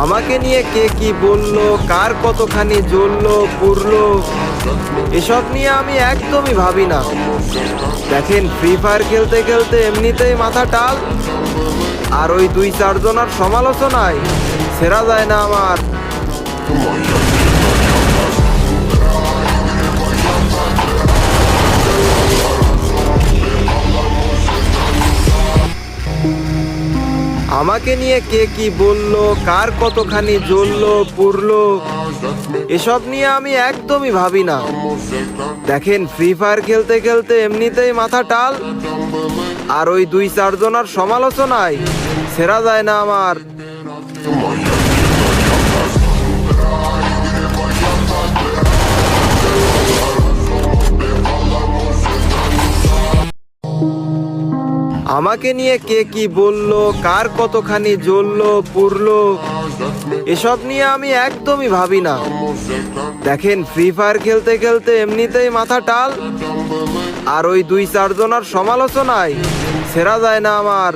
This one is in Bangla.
আমাকে নিয়ে কে কি বললো, কার কতখানি জ্বললো পুরলো, এসব নিয়ে আমি একদমই ভাবি না। দেখেন, ফ্রি ফায়ার খেলতে খেলতে এমনিতেই মাথা টাল, আর ওই 2-4 জনের সমালোচনায় সেরা যায় না আমার। আমাকে নিয়ে কে কি বললো, কার কতখানি জ্বললো পুরলো, এসব নিয়ে আমি একদমই ভাবি না। দেখেন, ফ্রি ফায়ার খেলতে খেলতে এমনিতেই মাথা টাল, আর ওই 2-4 জনের সমালোচনায় সেরা যায় না আমার। আমাকে নিয়ে কে কি বললো, কার কতখানি জ্বললো পুরলো, এসব নিয়ে আমি একদমই ভাবি না। দেখেন, ফ্রি ফায়ার খেলতে খেলতে এমনিতেই মাথা টাল, আর ওই 2-4 জনের সমালোচনায় সেরা যায় না আমার। আমাকে নিয়ে কে কি বললো, কার কতখানি জ্বললো পুরলো, এসব নিয়ে আমি একদমই ভাবি না। দেখেন, ফ্রি ফায়ার খেলতে খেলতে এমনিতেই মাথা টাল, আর ওই 2-4 জনের সমালোচনায় সেরা যায় না আমার।